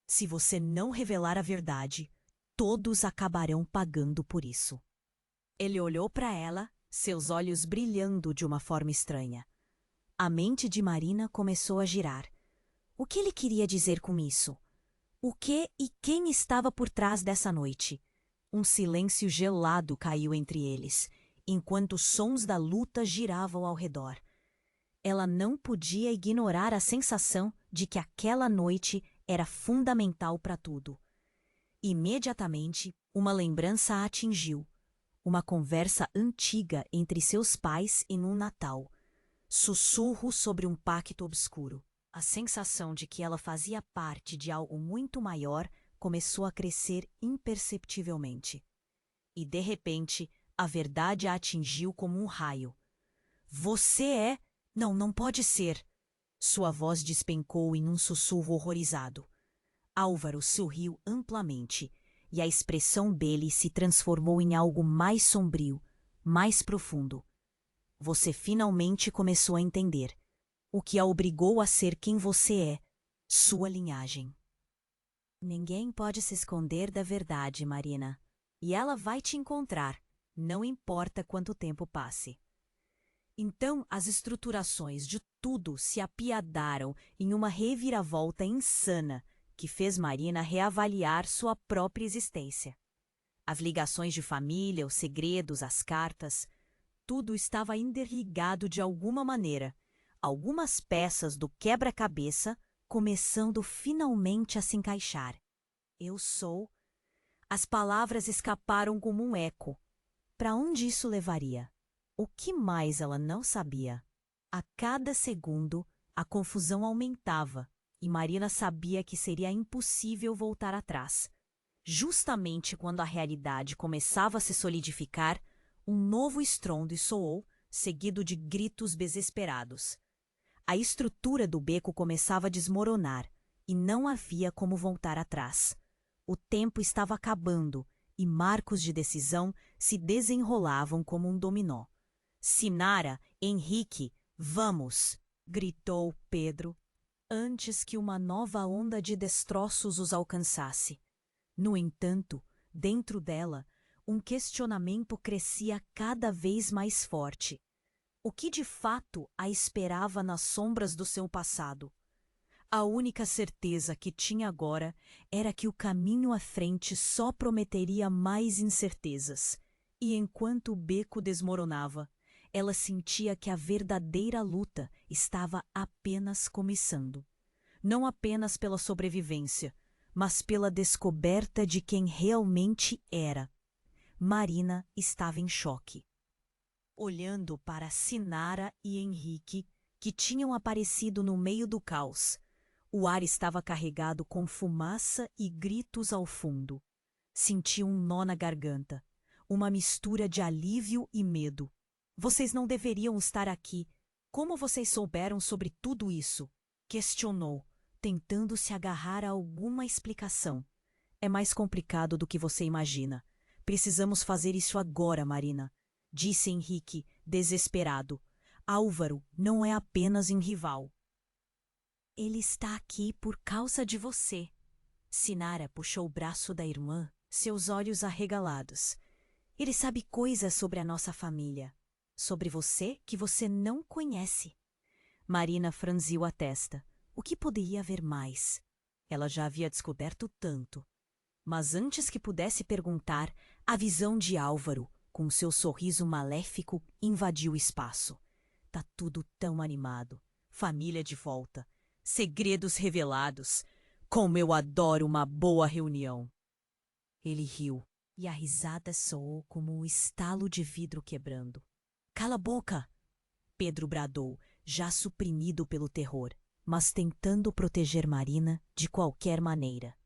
Se você não revelar a verdade, todos acabarão pagando por isso. Ele olhou para ela, seus olhos brilhando de uma forma estranha. A mente de Marina começou a girar. O que ele queria dizer com isso? O que e quem estava por trás dessa noite? Um silêncio gelado caiu entre eles, enquanto os sons da luta giravam ao redor. Ela não podia ignorar a sensação de que aquela noite era fundamental para tudo. Imediatamente, uma lembrança a atingiu. Uma conversa antiga entre seus pais em um Natal. Sussurros sobre um pacto obscuro. A sensação de que ela fazia parte de algo muito maior começou a crescer imperceptivelmente. E, de repente, a verdade a atingiu como um raio. Você é... Não pode ser. Sua voz despencou em um sussurro horrorizado. Álvaro sorriu amplamente, e a expressão dele se transformou em algo mais sombrio, mais profundo. Você finalmente começou a entender. O que a obrigou a ser quem você é, sua linhagem. Ninguém pode se esconder da verdade, Marina. E ela vai te encontrar, não importa quanto tempo passe. Então as estruturações de tudo se apiadaram em uma reviravolta insana que fez Marina reavaliar sua própria existência. As ligações de família, os segredos, as cartas, tudo estava interligado de alguma maneira. Algumas peças do quebra-cabeça começando finalmente a se encaixar. Eu sou... As palavras escaparam como um eco. Para onde isso levaria? O que mais ela não sabia? A cada segundo, a confusão aumentava e Marina sabia que seria impossível voltar atrás. Justamente quando a realidade começava a se solidificar, um novo estrondo soou, seguido de gritos desesperados. A estrutura do beco começava a desmoronar e não havia como voltar atrás. O tempo estava acabando e marcos de decisão se desenrolavam como um dominó. Sinara, Henrique, vamos! Gritou Pedro, antes que uma nova onda de destroços os alcançasse. No entanto, dentro dela, um questionamento crescia cada vez mais forte. O que de fato a esperava nas sombras do seu passado? A única certeza que tinha agora era que o caminho à frente só prometeria mais incertezas. E enquanto o beco desmoronava, ela sentia que a verdadeira luta estava apenas começando. Não apenas pela sobrevivência, mas pela descoberta de quem realmente era. Marina estava em choque. Olhando para Sinara e Henrique, que tinham aparecido no meio do caos, o ar estava carregado com fumaça e gritos ao fundo. Sentiu um nó na garganta, uma mistura de alívio e medo. Vocês não deveriam estar aqui. Como vocês souberam sobre tudo isso? Questionou, tentando se agarrar a alguma explicação. É mais complicado do que você imagina. Precisamos fazer isso agora, Marina, disse Henrique, desesperado. Álvaro não é apenas um rival. Ele está aqui por causa de você. Sinara puxou o braço da irmã, seus olhos arregalados. Ele sabe coisas sobre a nossa família. Sobre você que você não conhece. Marina franziu a testa. O que poderia haver mais? Ela já havia descoberto tanto. Mas antes que pudesse perguntar, a visão de Álvaro, com seu sorriso maléfico, invadiu o espaço. Tá tudo tão animado. Família de volta. Segredos revelados. Como eu adoro uma boa reunião! Ele riu, e a risada soou como um estalo de vidro quebrando. Cala a boca! Pedro bradou, já suprimido pelo terror, mas tentando proteger Marina de qualquer maneira.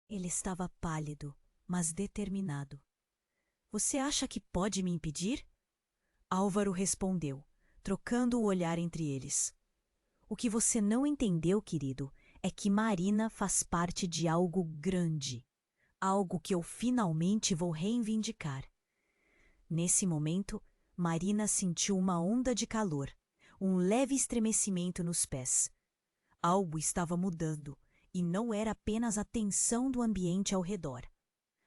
Ele estava pálido, mas determinado. Você acha que pode me impedir? Álvaro respondeu, trocando o olhar entre eles. O que você não entendeu, querido, é que Marina faz parte de algo grande. Algo que eu finalmente vou reivindicar. Nesse momento, Marina sentiu uma onda de calor, um leve estremecimento nos pés. Algo estava mudando, e não era apenas a tensão do ambiente ao redor.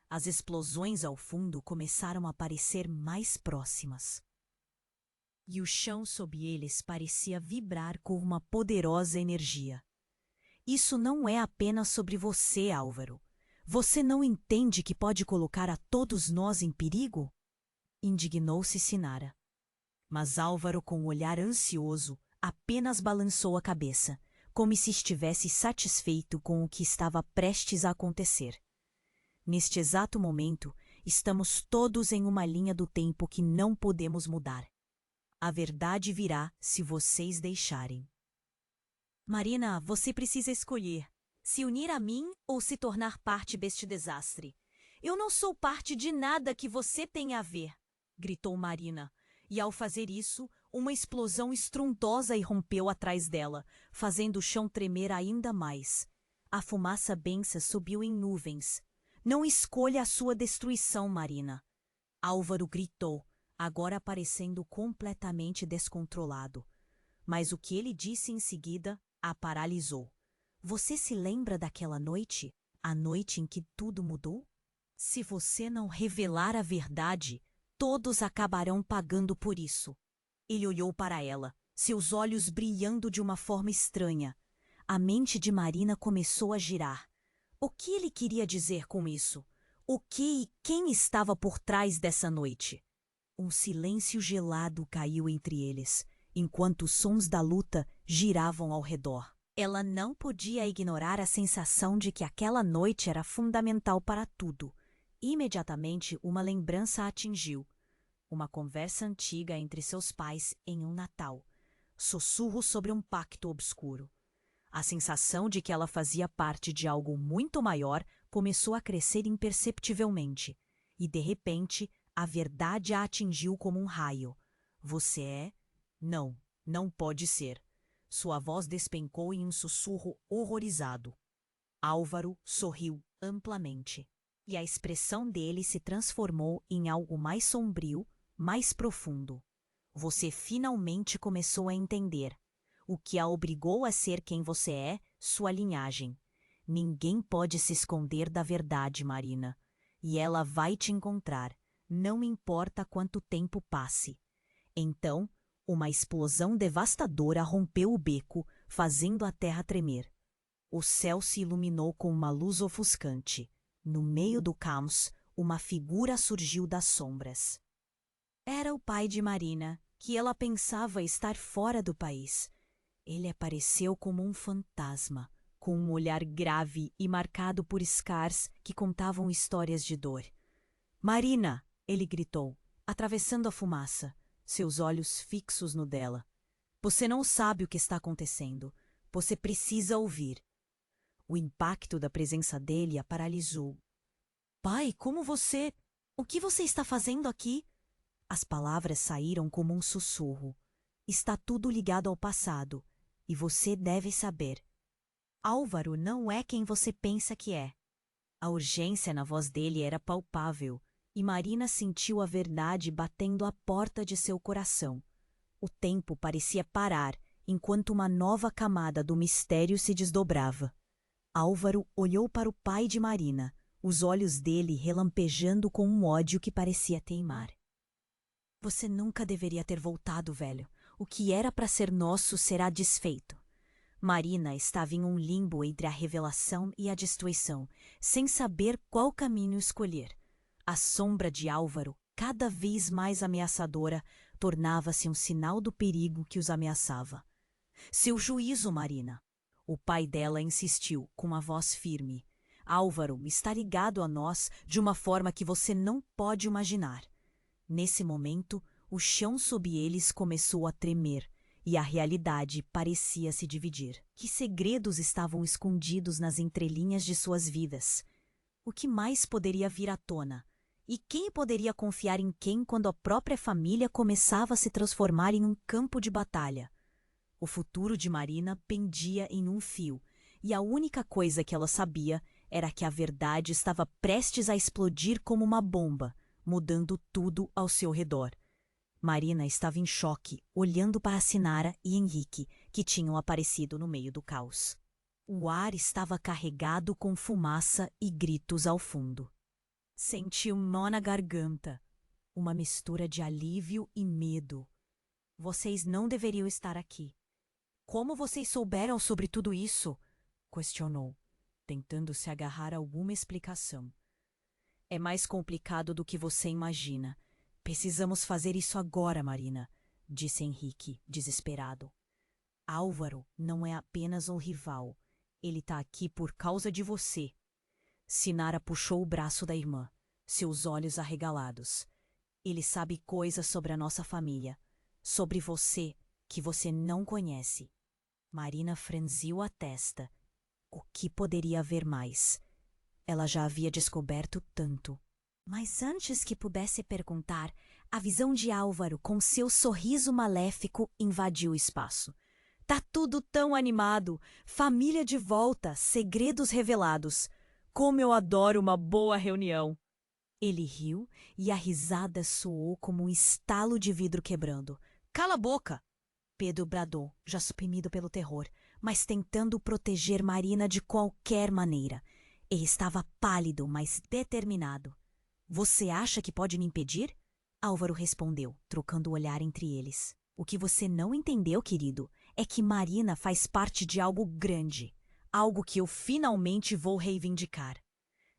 As explosões ao fundo começaram a parecer mais próximas. E o chão sob eles parecia vibrar com uma poderosa energia. Isso não é apenas sobre você, Álvaro. Você não entende que pode colocar a todos nós em perigo? Indignou-se Sinara. Mas Álvaro, com um olhar ansioso, apenas balançou a cabeça, como se estivesse satisfeito com o que estava prestes a acontecer. Neste exato momento, estamos todos em uma linha do tempo que não podemos mudar. A verdade virá se vocês deixarem. Marina, você precisa escolher: se unir a mim ou se tornar parte deste desastre. Eu não sou parte de nada que você tenha a ver, gritou Marina, e ao fazer isso, uma explosão estrondosa irrompeu atrás dela, fazendo o chão tremer ainda mais. A fumaça densa subiu em nuvens. Não escolha a sua destruição, Marina. Álvaro gritou, agora parecendo completamente descontrolado. Mas o que ele disse em seguida a paralisou. Você se lembra daquela noite? A noite em que tudo mudou? Se você não revelar a verdade, todos acabarão pagando por isso. Ele olhou para ela, seus olhos brilhando de uma forma estranha. A mente de Marina começou a girar. O que ele queria dizer com isso? O que e quem estava por trás dessa noite? Um silêncio gelado caiu entre eles, enquanto os sons da luta giravam ao redor. Ela não podia ignorar a sensação de que aquela noite era fundamental para tudo. Imediatamente, uma lembrança a atingiu. Uma conversa antiga entre seus pais em um Natal. Sussurros sobre um pacto obscuro. A sensação de que ela fazia parte de algo muito maior começou a crescer imperceptivelmente. E, de repente, a verdade a atingiu como um raio. Você é? Não, não pode ser. Sua voz despencou em um sussurro horrorizado. Álvaro sorriu amplamente. E a expressão dele se transformou em algo mais sombrio, mais profundo. Você finalmente começou a entender. O que a obrigou a ser quem você é, sua linhagem. Ninguém pode se esconder da verdade, Marina. E ela vai te encontrar, não importa quanto tempo passe. Então, uma explosão devastadora rompeu o beco, fazendo a terra tremer. O céu se iluminou com uma luz ofuscante. No meio do caos, uma figura surgiu das sombras. Era o pai de Marina, que ela pensava estar fora do país. Ele apareceu como um fantasma, com um olhar grave e marcado por scars que contavam histórias de dor. Marina! Ele gritou, atravessando a fumaça, seus olhos fixos no dela. Você não sabe o que está acontecendo. Você precisa ouvir. O impacto da presença dele a paralisou. Pai, como você... O que você está fazendo aqui? As palavras saíram como um sussurro. Está tudo ligado ao passado, e você deve saber. Álvaro não é quem você pensa que é. A urgência na voz dele era palpável, e Marina sentiu a verdade batendo à porta de seu coração. O tempo parecia parar, enquanto uma nova camada do mistério se desdobrava. Álvaro olhou para o pai de Marina, os olhos dele relampejando com um ódio que parecia teimar. Você nunca deveria ter voltado, velho. O que era para ser nosso será desfeito. Marina estava em um limbo entre a revelação e a destruição, sem saber qual caminho escolher. A sombra de Álvaro, cada vez mais ameaçadora, tornava-se um sinal do perigo que os ameaçava. Seu juízo, Marina. O pai dela insistiu, com uma voz firme. Álvaro está ligado a nós de uma forma que você não pode imaginar. Nesse momento, o chão sob eles começou a tremer e a realidade parecia se dividir. Que segredos estavam escondidos nas entrelinhas de suas vidas? O que mais poderia vir à tona? E quem poderia confiar em quem quando a própria família começava a se transformar em um campo de batalha? O futuro de Marina pendia em um fio, e a única coisa que ela sabia era que a verdade estava prestes a explodir como uma bomba, mudando tudo ao seu redor. Marina estava em choque, olhando para Sinara e Henrique, que tinham aparecido no meio do caos. O ar estava carregado com fumaça e gritos ao fundo. Sentiu um nó na garganta, uma mistura de alívio e medo. Vocês não deveriam estar aqui. Como vocês souberam sobre tudo isso? Questionou, tentando se agarrar a alguma explicação. É mais complicado do que você imagina. Precisamos fazer isso agora, Marina, disse Henrique, desesperado. Álvaro não é apenas um rival. Ele está aqui por causa de você. Sinara puxou o braço da irmã, seus olhos arregalados. Ele sabe coisas sobre a nossa família, sobre você, que você não conhece. Marina franziu a testa. O que poderia haver mais? Ela já havia descoberto tanto. Mas antes que pudesse perguntar, a visão de Álvaro com seu sorriso maléfico invadiu o espaço. Tá tudo tão animado, família de volta, segredos revelados. Como eu adoro uma boa reunião. Ele riu e a risada soou como um estalo de vidro quebrando. Cala a boca! Pedro bradou, já suprimido pelo terror, mas tentando proteger Marina de qualquer maneira. Ele estava pálido, mas determinado. Você acha que pode me impedir? Álvaro respondeu, trocando o olhar entre eles. O que você não entendeu, querido, é que Marina faz parte de algo grande, algo que eu finalmente vou reivindicar.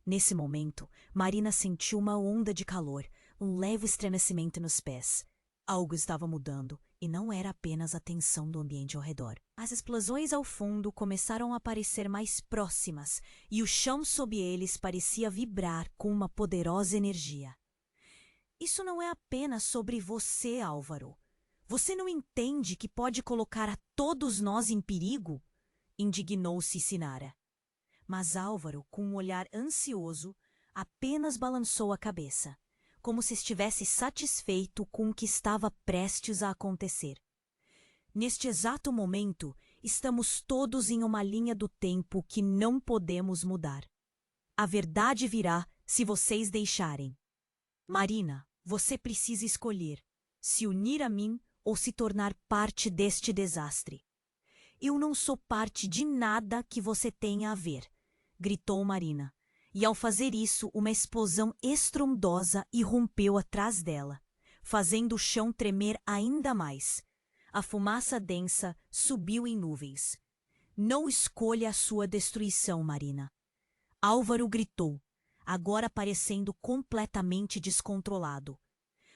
Nesse momento, Marina sentiu uma onda de calor, um leve estremecimento nos pés. Algo estava mudando, e não era apenas a tensão do ambiente ao redor. As explosões ao fundo começaram a parecer mais próximas, e o chão sob eles parecia vibrar com uma poderosa energia. Isso não é apenas sobre você, Álvaro. Você não entende que pode colocar a todos nós em perigo? Indignou-se Sinara. Mas Álvaro, com um olhar ansioso, apenas balançou a cabeça, como se estivesse satisfeito com o que estava prestes a acontecer. Neste exato momento, estamos todos em uma linha do tempo que não podemos mudar. A verdade virá se vocês deixarem. Marina, você precisa escolher se unir a mim ou se tornar parte deste desastre. Eu não sou parte de nada que você tenha a ver, gritou Marina, e ao fazer isso uma explosão estrondosa irrompeu atrás dela, fazendo o chão tremer ainda mais. A fumaça densa subiu em nuvens. Não escolha a sua destruição, Marina. Álvaro gritou, agora parecendo completamente descontrolado.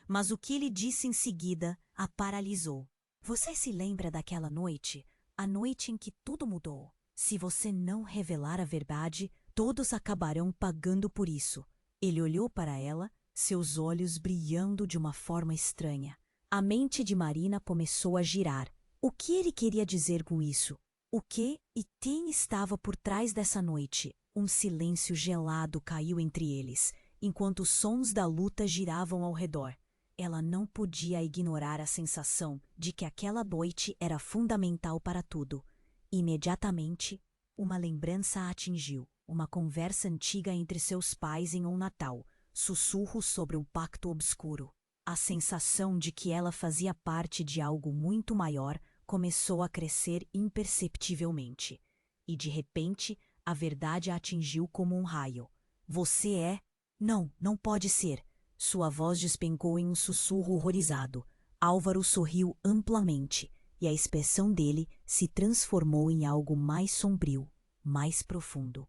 Mas o que ele disse em seguida a paralisou. Você se lembra daquela noite? A noite em que tudo mudou. Se você não revelar a verdade, todos acabarão pagando por isso. Ele olhou para ela, seus olhos brilhando de uma forma estranha. A mente de Marina começou a girar. O que ele queria dizer com isso? O que e quem estava por trás dessa noite? Um silêncio gelado caiu entre eles, enquanto os sons da luta giravam ao redor. Ela não podia ignorar a sensação de que aquela noite era fundamental para tudo. Imediatamente, uma lembrança a atingiu, uma conversa antiga entre seus pais em um Natal, sussurros sobre um pacto obscuro. A sensação de que ela fazia parte de algo muito maior começou a crescer imperceptivelmente. E de repente, a verdade a atingiu como um raio. Você é... Não, não pode ser. Sua voz despencou em um sussurro horrorizado. Álvaro sorriu amplamente, e a expressão dele se transformou em algo mais sombrio, mais profundo.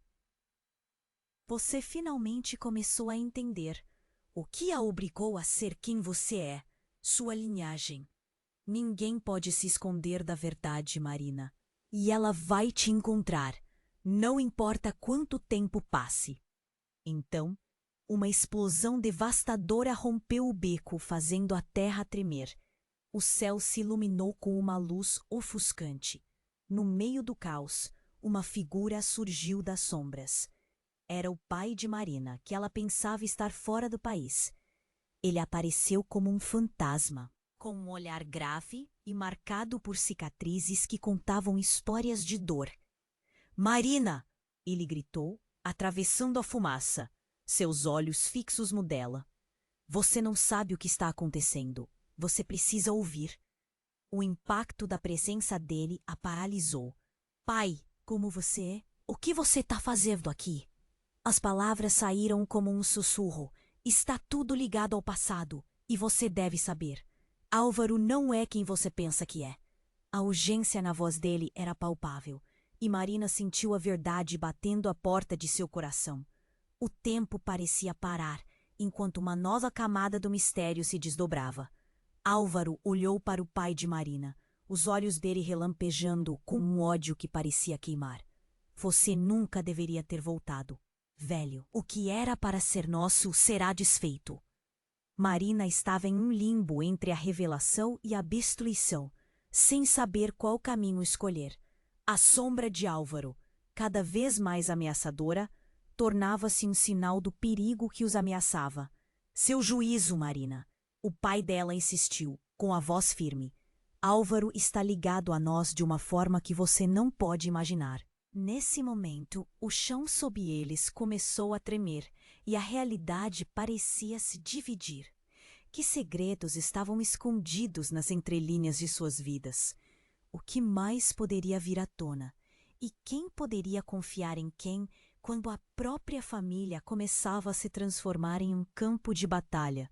Você finalmente começou a entender o que a obrigou a ser quem você é, sua linhagem. Ninguém pode se esconder da verdade, Marina. E ela vai te encontrar, não importa quanto tempo passe. Então, uma explosão devastadora rompeu o beco, fazendo a terra tremer. O céu se iluminou com uma luz ofuscante. No meio do caos, uma figura surgiu das sombras. Era o pai de Marina, que ela pensava estar fora do país. Ele apareceu como um fantasma, com um olhar grave e marcado por cicatrizes que contavam histórias de dor. Marina! Ele gritou, atravessando a fumaça, seus olhos fixos no dela. Você não sabe o que está acontecendo. Você precisa ouvir. O impacto da presença dele a paralisou. Pai, como você é? O que você está fazendo aqui? As palavras saíram como um sussurro. Está tudo ligado ao passado, e você deve saber. Álvaro não é quem você pensa que é. A urgência na voz dele era palpável, e Marina sentiu a verdade batendo à porta de seu coração. O tempo parecia parar, enquanto uma nova camada do mistério se desdobrava. Álvaro olhou para o pai de Marina, os olhos dele relampejando com um ódio que parecia queimar. Você nunca deveria ter voltado. Velho, o que era para ser nosso será desfeito. Marina estava em um limbo entre a revelação e a destruição, sem saber qual caminho escolher. A sombra de Álvaro, cada vez mais ameaçadora, tornava-se um sinal do perigo que os ameaçava. Seu juízo, Marina. O pai dela insistiu, com a voz firme. Álvaro está ligado a nós de uma forma que você não pode imaginar. Nesse momento, o chão sob eles começou a tremer e a realidade parecia se dividir. Que segredos estavam escondidos nas entrelinhas de suas vidas? O que mais poderia vir à tona? E quem poderia confiar em quem quando a própria família começava a se transformar em um campo de batalha?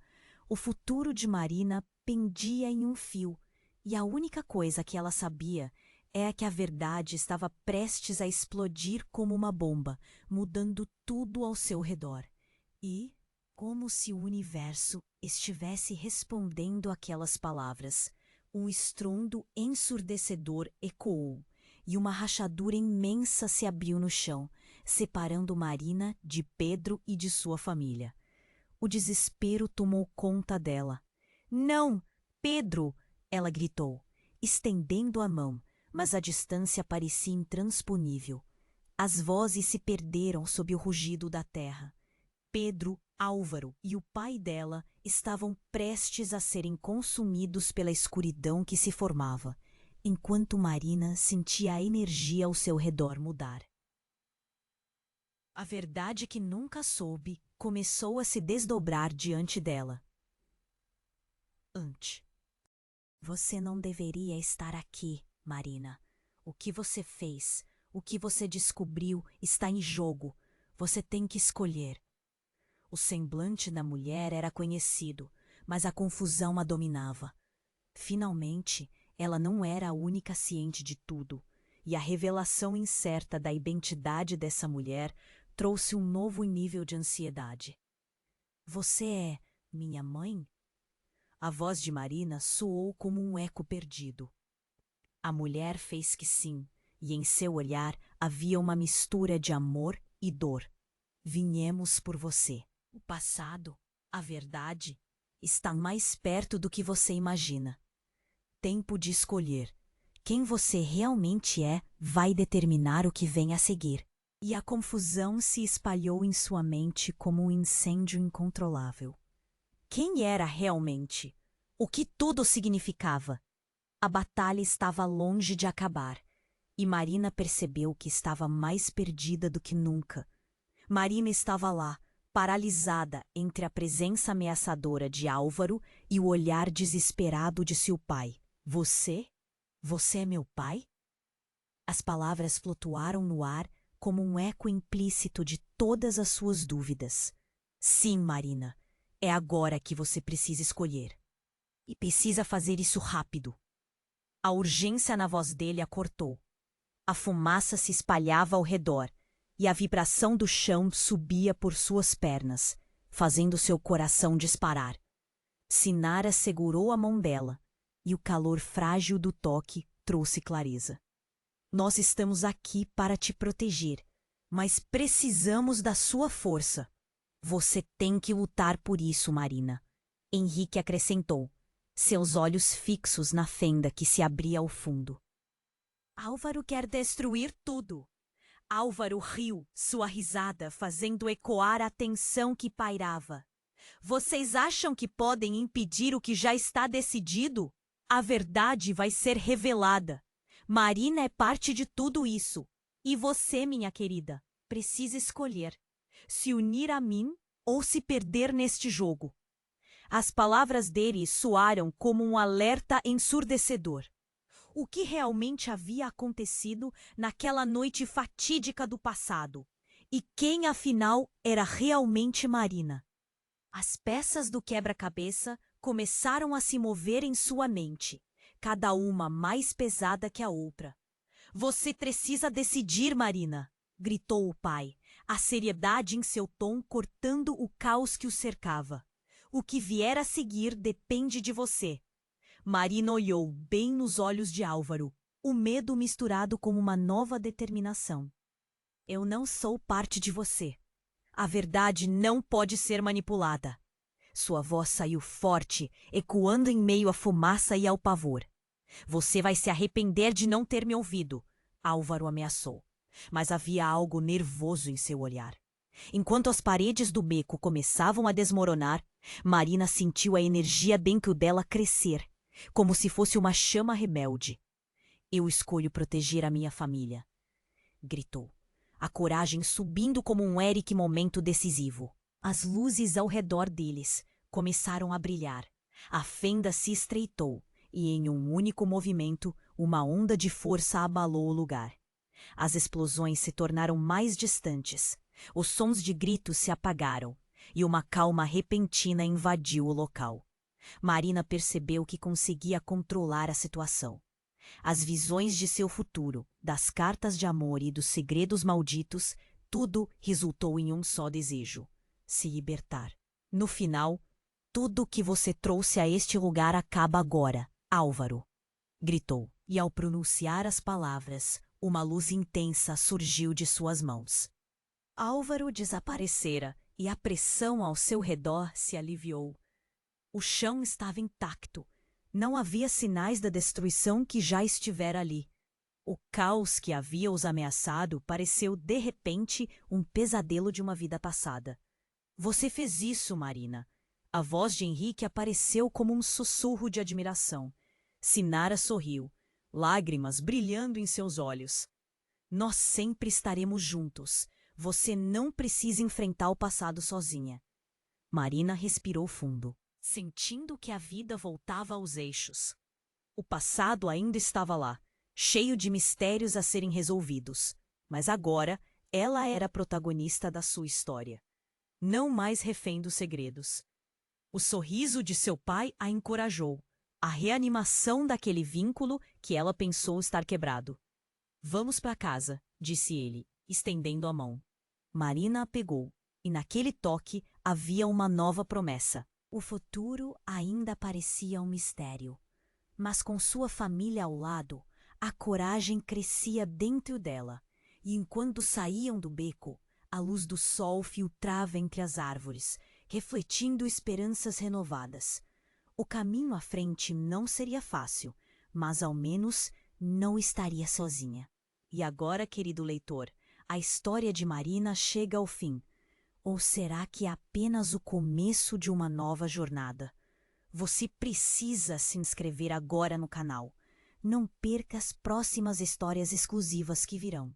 O futuro de Marina pendia em um fio, e a única coisa que ela sabia é que a verdade estava prestes a explodir como uma bomba, mudando tudo ao seu redor. E, como se o universo estivesse respondendo àquelas palavras, um estrondo ensurdecedor ecoou, e uma rachadura imensa se abriu no chão, separando Marina de Pedro e de sua família. O desespero tomou conta dela. Não, Pedro! Ela gritou, estendendo a mão, mas a distância parecia intransponível. As vozes se perderam sob o rugido da terra. Pedro, Álvaro e o pai dela estavam prestes a serem consumidos pela escuridão que se formava, enquanto Marina sentia a energia ao seu redor mudar. A verdade que nunca soube começou a se desdobrar diante dela. Você não deveria estar aqui, Marina. O que você fez, o que você descobriu está em jogo. Você tem que escolher. O semblante da mulher era conhecido, mas a confusão a dominava. Finalmente, ela não era a única ciente de tudo, e a revelação incerta da identidade dessa mulher trouxe um novo nível de ansiedade. Você é minha mãe? A voz de Marina soou como um eco perdido. A mulher fez que sim, e em seu olhar havia uma mistura de amor e dor. Viemos por você. O passado, a verdade, está mais perto do que você imagina. Tempo de escolher. Quem você realmente é vai determinar o que vem a seguir. E a confusão se espalhou em sua mente como um incêndio incontrolável. Quem era realmente? O que tudo significava? A batalha estava longe de acabar, e Marina percebeu que estava mais perdida do que nunca. Marina estava lá, paralisada entre a presença ameaçadora de Álvaro e o olhar desesperado de seu pai. Você? Você é meu pai? As palavras flutuaram no ar como um eco implícito de todas as suas dúvidas. Sim, Marina, é agora que você precisa escolher. E precisa fazer isso rápido. A urgência na voz dele a cortou. A fumaça se espalhava ao redor, e a vibração do chão subia por suas pernas, fazendo seu coração disparar. Sinara segurou a mão dela, e o calor frágil do toque trouxe clareza. Nós estamos aqui para te proteger, mas precisamos da sua força. Você tem que lutar por isso, Marina. Henrique acrescentou, seus olhos fixos na fenda que se abria ao fundo. Álvaro quer destruir tudo. Álvaro riu, sua risada fazendo ecoar a tensão que pairava. Vocês acham que podem impedir o que já está decidido? A verdade vai ser revelada. Marina é parte de tudo isso. E você, minha querida, precisa escolher se unir a mim ou se perder neste jogo. As palavras dele soaram como um alerta ensurdecedor. O que realmente havia acontecido naquela noite fatídica do passado? E quem, afinal, era realmente Marina? As peças do quebra-cabeça começaram a se mover em sua mente, cada uma mais pesada que a outra. Você precisa decidir, Marina, gritou o pai, a seriedade em seu tom cortando o caos que o cercava. O que vier a seguir depende de você. Marina olhou bem nos olhos de Álvaro, o medo misturado com uma nova determinação. Eu não sou parte de você. A verdade não pode ser manipulada. Sua voz saiu forte, ecoando em meio à fumaça e ao pavor. Você vai se arrepender de não ter me ouvido, Álvaro ameaçou. Mas havia algo nervoso em seu olhar. Enquanto as paredes do beco começavam a desmoronar, Marina sentiu a energia dentro dela crescer, como se fosse uma chama rebelde. Eu escolho proteger a minha família, gritou, a coragem subindo como um Eric momento decisivo. As luzes ao redor deles começaram a brilhar. A fenda se estreitou e, em um único movimento, uma onda de força abalou o lugar. As explosões se tornaram mais distantes, os sons de gritos se apagaram e uma calma repentina invadiu o local. Marina percebeu que conseguia controlar a situação. As visões de seu futuro, das cartas de amor e dos segredos malditos, tudo resultou em um só desejo: se libertar. No final, tudo o que você trouxe a este lugar acaba agora, Álvaro, gritou, e ao pronunciar as palavras, uma luz intensa surgiu de suas mãos. Álvaro desaparecera e a pressão ao seu redor se aliviou. O chão estava intacto. Não havia sinais da destruição que já estivera ali. O caos que havia os ameaçado pareceu, de repente, um pesadelo de uma vida passada. Você fez isso, Marina. A voz de Henrique apareceu como um sussurro de admiração. Sinara sorriu, lágrimas brilhando em seus olhos. Nós sempre estaremos juntos. Você não precisa enfrentar o passado sozinha. Marina respirou fundo, sentindo que a vida voltava aos eixos. O passado ainda estava lá, cheio de mistérios a serem resolvidos, mas agora ela era a protagonista da sua história, não mais refém dos segredos. O sorriso de seu pai a encorajou, a reanimação daquele vínculo que ela pensou estar quebrado. Vamos para casa, disse ele, estendendo a mão. Marina a pegou, e naquele toque havia uma nova promessa. O futuro ainda parecia um mistério, mas com sua família ao lado, a coragem crescia dentro dela, e enquanto saíam do beco, a luz do sol filtrava entre as árvores, refletindo esperanças renovadas. O caminho à frente não seria fácil, mas ao menos não estaria sozinha. E agora, querido leitor, a história de Marina chega ao fim. Ou será que é apenas o começo de uma nova jornada? Você precisa se inscrever agora no canal. Não perca as próximas histórias exclusivas que virão.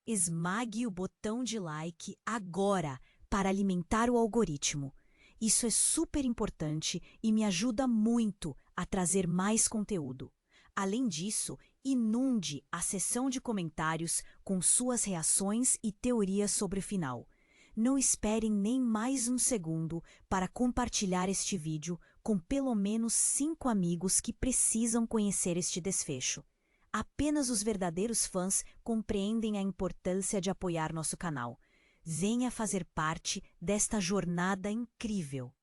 Esmague o botão de like agora para alimentar o algoritmo. Isso é super importante e me ajuda muito a trazer mais conteúdo. Além disso, inunde a seção de comentários com suas reações e teorias sobre o final. Não esperem nem mais um segundo para compartilhar este vídeo com pelo menos 5 amigos que precisam conhecer este desfecho. Apenas os verdadeiros fãs compreendem a importância de apoiar nosso canal. Venha fazer parte desta jornada incrível.